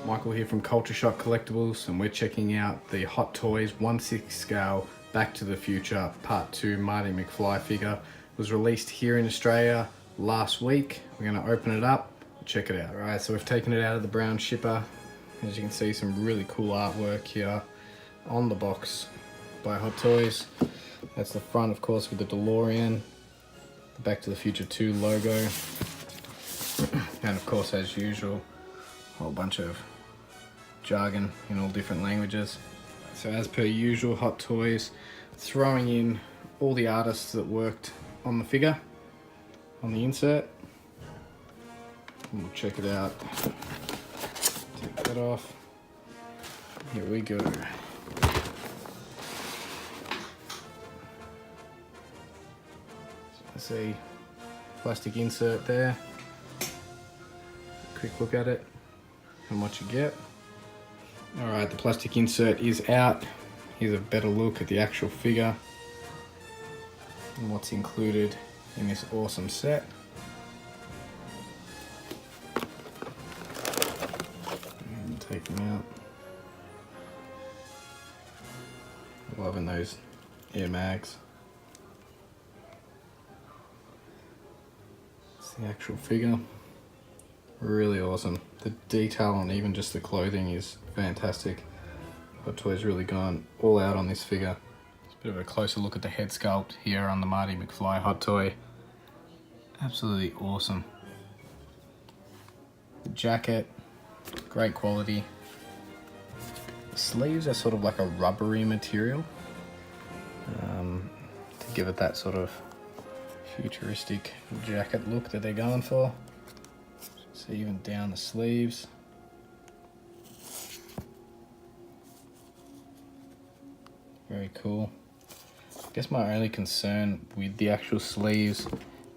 Michael here from Culture Shock Collectibles, and we're checking out the Hot Toys 1/6 scale Back to the Future Part 2 Marty McFly figure. It was released here in Australia last week. We're going to open it up, check it out. Alright, so we've taken it out of the brown shipper. As you can see, some really cool artwork here on the box by Hot Toys. That's the front, of course, with the DeLorean, the Back to the Future 2 logo, and of course, as usual, a whole bunch of jargon in all different languages. So as per usual, Hot Toys throwing in all the artists that worked on the figure on the insert. And we'll check it out. Take that off. Here we go. So see, plastic insert there. Quick look at it and what you get. Alright, the plastic insert is out. Here's a better look at the actual figure and what's included in this awesome set. And take them out. Loving those air mags. It's the actual figure. Really awesome. The detail on even just the clothing is fantastic. Hot Toys really gone all out on this figure. It's a bit of a closer look at the head sculpt here on the Marty McFly Hot Toy. Absolutely awesome. The jacket, great quality. The sleeves are sort of like a rubbery material to give it that sort of futuristic jacket look that they're going for. So even down the sleeves. Very cool. I guess my only concern with the actual sleeves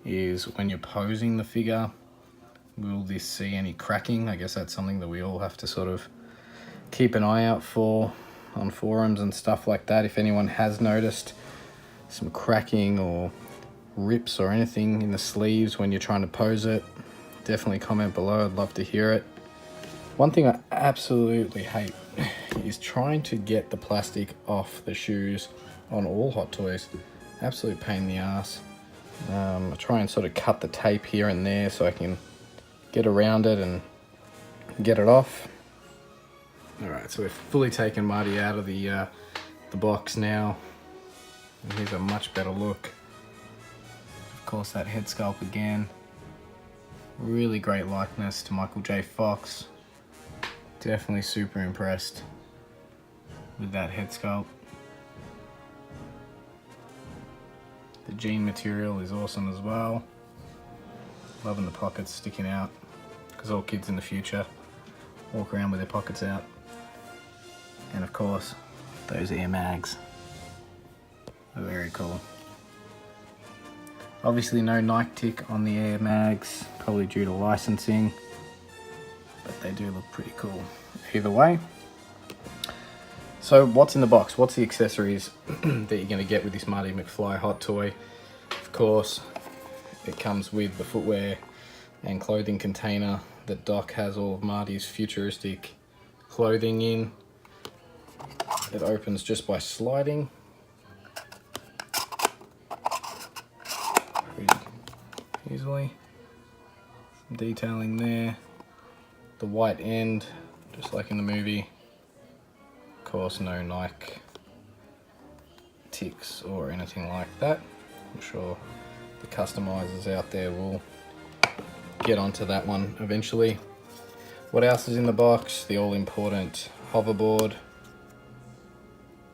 is when you're posing the figure, will this see any cracking? I guess that's something that we all have to sort of keep an eye out for on forums and stuff like that. If anyone has noticed some cracking or rips or anything in the sleeves when you're trying to pose it, definitely comment below. I'd love to hear it. One thing I absolutely hate is trying to get the plastic off the shoes on all Hot Toys. Absolute pain in the ass. I try and sort of cut the tape here and there so I can get around it and get it off. Alright, so we've fully taken Marty out of the box now. And here's a much better look. Of course, that head sculpt again. Really great likeness to Michael J. Fox. Definitely super impressed with that head sculpt. The jean material is awesome as well. Loving the pockets sticking out, because all kids in the future walk around with their pockets out. And of course, those air mags are very cool. Obviously no Nike tick on the air mags, probably due to licensing, but they do look pretty cool either way. So what's in the box? What's the accessories that you're going to get with this Marty McFly Hot Toy? Of course, it comes with the footwear and clothing container that Doc has all of Marty's futuristic clothing in. It opens just by sliding. Pretty easily. Some detailing there. The white end, just like in the movie. Of course, no Nike ticks or anything like that. I'm sure the customizers out there will get onto that one eventually. What else is in the box? The all-important hoverboard.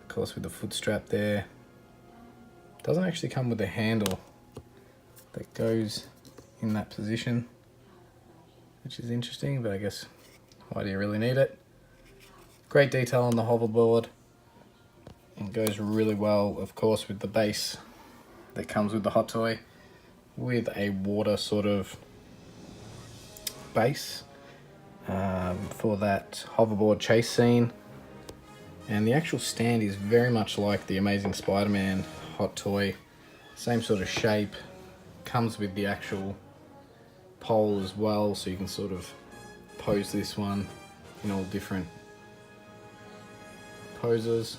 Of course, with the foot strap there. Doesn't actually come with the handle that goes in that position, which is interesting, but I guess why do you really need it? Great detail on the hoverboard, and goes really well, of course, with the base that comes with the Hot Toy, with a water sort of base for that hoverboard chase scene. And the actual stand is very much like the Amazing Spider-Man Hot Toy, same sort of shape, comes with the actual pole as well, so you can sort of pose this one in all different poses.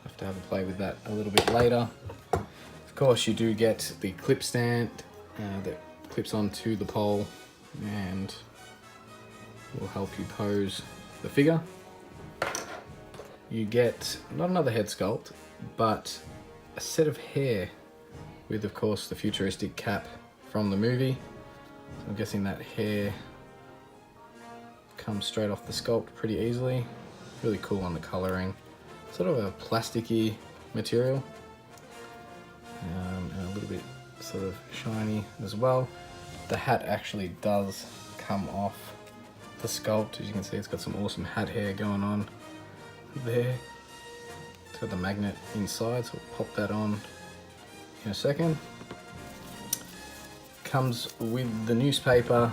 Have to have a play with that a little bit later. Of course, you do get the clip stand that clips onto the pole and will help you pose the figure. You get not another head sculpt, but a set of hair with, of course, the futuristic cap from the movie. So I'm guessing that hair comes straight off the sculpt pretty easily. Really cool on the coloring. Sort of a plasticky material, and a little bit sort of shiny as well. The hat actually does come off the sculpt. As you can see, it's got some awesome hat hair going on there. It's got the magnet inside, so we'll pop that on in a second. Comes with the newspaper,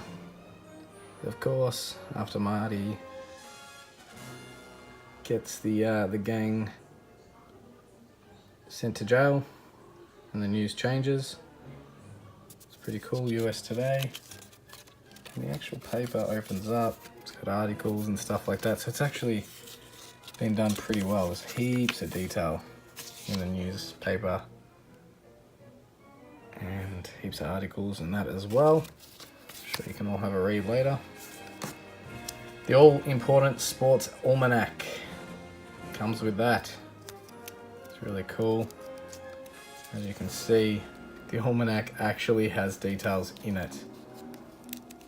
of course, after Marty gets the gang sent to jail and the news changes. It's pretty cool, US Today. And the actual paper opens up, it's got articles and stuff like that, so it's actually been done pretty well. There's heaps of detail in the newspaper and heaps of articles and that as well. I'm sure you can all have a read later. The all-important sports almanac comes with that. It's really cool. As you can see, the almanac actually has details in it.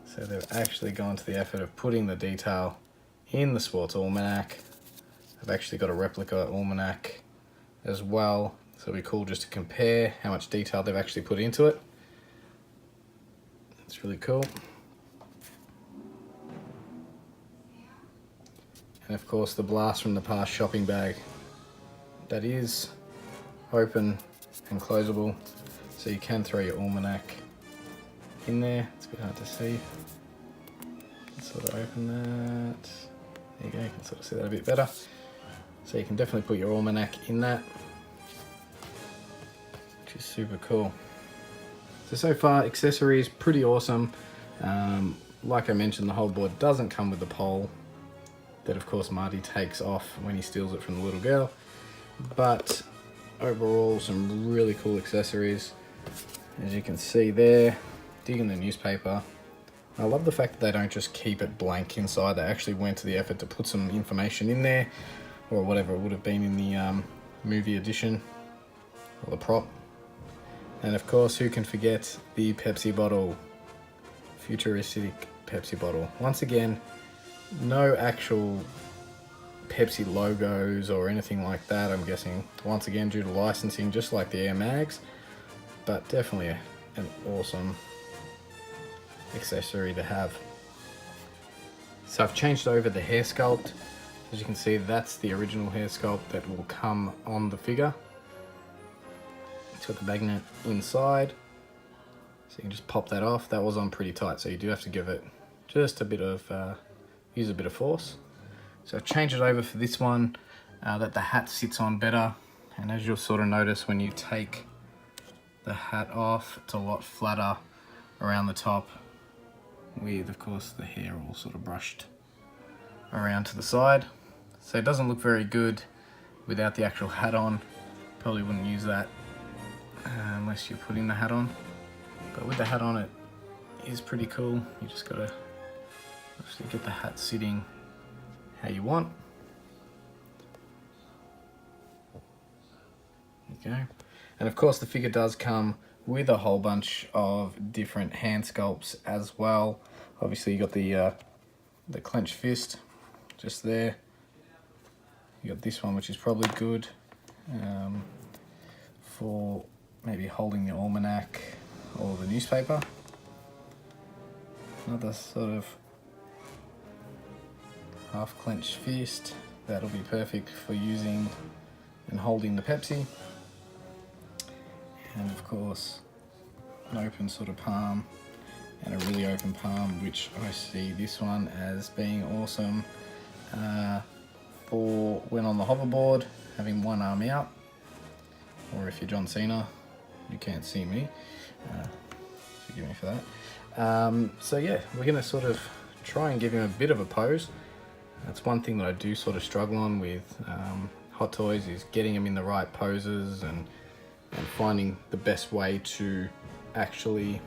So they've actually gone to the effort of putting the detail in the sports almanac. I've actually got a replica almanac as well, so it'll be cool just to compare how much detail they've actually put into it. It's really cool. And of course the blast from the past shopping bag that is open and closable, so you can throw your almanac in there. It's a bit hard to see. Sort of open that. There you go, you can sort of see that a bit better. So you can definitely put your almanac in that, which is super cool. So far, accessories, pretty awesome. Like I mentioned, the whole board doesn't come with the pole that of course Marty takes off when he steals it from the little girl. But overall, some really cool accessories. As you can see there, digging the newspaper. I love the fact that they don't just keep it blank inside. They actually went to the effort to put some information in there, or whatever it would have been in the movie edition, or the prop. And of course, who can forget the Pepsi bottle, futuristic Pepsi bottle. Once again, no actual Pepsi logos or anything like that, I'm guessing. Once again, due to licensing, just like the Air Mags, but definitely an awesome accessory to have. So I've changed over the hair sculpt. As you can see, that's the original hair sculpt that will come on the figure. It's got the magnet inside, so you can just pop that off. That was on pretty tight, so you do have to give it just a bit of, use a bit of force. So I've changed it over for this one, that the hat sits on better. And as you'll sort of notice when you take the hat off, it's a lot flatter around the top, with of course the hair all sort of brushed around to the side. So it doesn't look very good without the actual hat on. Probably wouldn't use that unless you're putting the hat on. But with the hat on, it is pretty cool. You just gotta actually get the hat sitting how you want. There you go. And of course the figure does come with a whole bunch of different hand sculpts as well. Obviously you got the clenched fist just there. You got this one, which is probably good for maybe holding the almanac or the newspaper. Another sort of half clenched fist. That'll be perfect for using and holding the Pepsi. And of course, an open sort of palm and a really open palm, which I see this one as being awesome for when on the hoverboard, having one arm out, or if you're John Cena, you can't see me, forgive me for that. So yeah, we're gonna sort of try and give him a bit of a pose. That's one thing that I do sort of struggle on with Hot Toys, is getting them in the right poses and finding the best way to actually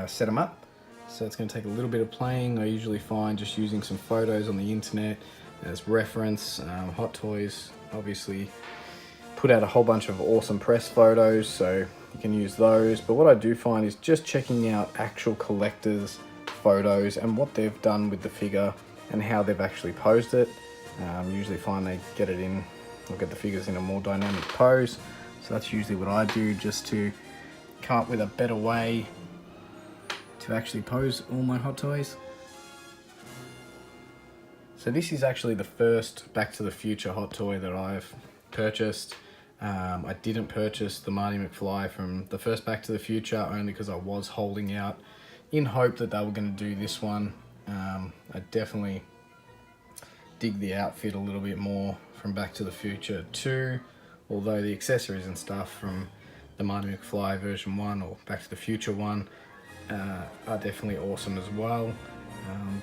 set them up. So it's going to take a little bit of playing. I usually find just using some photos on the internet as reference. Hot Toys obviously put out a whole bunch of awesome press photos, so you can use those. But what I do find is just checking out actual collectors' photos and what they've done with the figure and how they've actually posed it. Usually find they get it in, or get the figures in a more dynamic pose. So that's usually what I do, just to come up with a better way to actually pose all my Hot Toys. So this is actually the first Back to the Future Hot Toy that I've purchased. I didn't purchase the Marty McFly from the first Back to the Future, only because I was holding out in hope that they were going to do this one. I definitely dig the outfit a little bit more from Back to the Future 2, although the accessories and stuff from the Marty McFly version 1 or Back to the Future 1 are definitely awesome as well.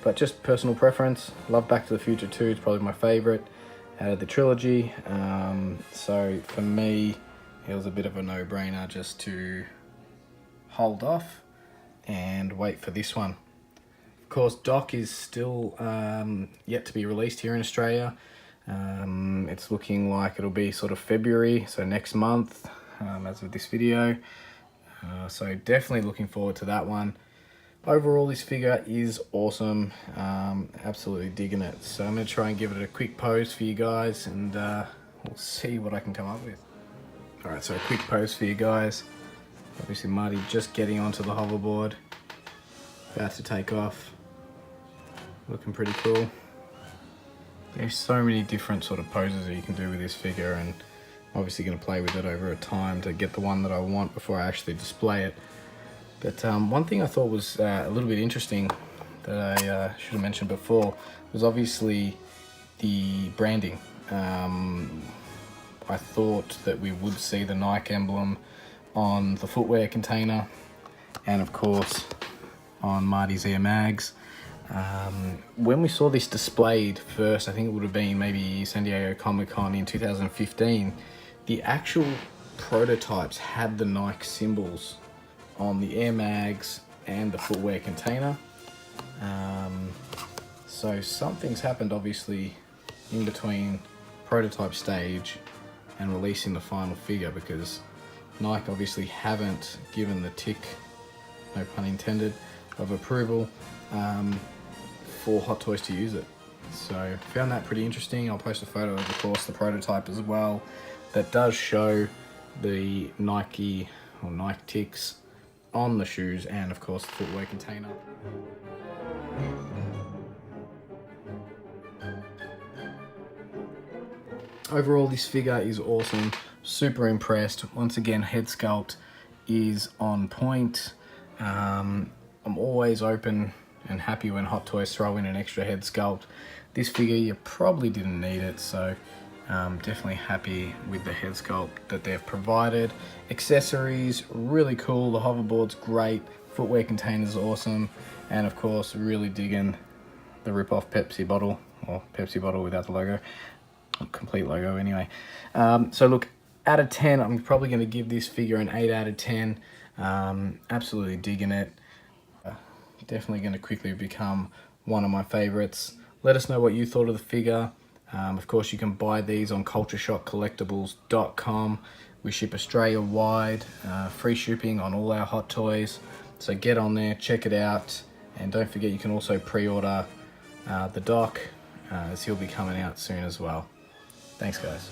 But just personal preference, love Back to the Future 2, it's probably my favourite out of the trilogy. So for me, it was a bit of a no-brainer just to hold off and wait for this one. Of course, Doc is still yet to be released here in Australia. It's looking like it'll be sort of February, so next month, as of this video. So definitely looking forward to that one. Overall, this figure is awesome. Absolutely digging it. So I'm going to try and give it a quick pose for you guys, and we'll see what I can come up with. Alright, so a quick pose for you guys. Obviously Marty just getting onto the hoverboard, about to take off. Looking pretty cool. There's so many different sort of poses that you can do with this figure, and obviously going to play with it over a time to get the one that I want before I actually display it. But one thing I thought was a little bit interesting that I should have mentioned before was obviously the branding. I thought that we would see the Nike emblem on the footwear container, and of course on Marty's Air Mags. When we saw this displayed first, I think it would have been maybe San Diego Comic-Con in 2015, the actual prototypes had the Nike symbols on the Air Mags and the footwear container. So something's happened obviously in between prototype stage and releasing the final figure, because Nike obviously haven't given the tick, no pun intended, of approval for Hot Toys to use it. So found that pretty interesting. I'll post a photo of course the prototype as well that does show the Nike or Nike ticks on the shoes and of course the footwear container. Overall, this figure is awesome, super impressed. Once again, head sculpt is on point. I'm always open and happy when Hot Toys throw in an extra head sculpt. This figure, you probably didn't need it, so definitely happy with the head sculpt that they've provided. Accessories, really cool. The hoverboard's great. Footwear container's awesome. And of course, really digging the rip-off Pepsi bottle, or Pepsi bottle without the logo. Complete logo anyway. So look, out of 10, I'm probably going to give this figure an 8 out of 10. Absolutely digging it. Definitely going to quickly become one of my favorites. Let us know what you thought of the figure. Of course, you can buy these on cultureshockcollectibles.com. We ship Australia-wide, free shipping on all our Hot Toys. So get on there, check it out. And don't forget, you can also pre-order the Doc, as he'll be coming out soon as well. Thanks, guys.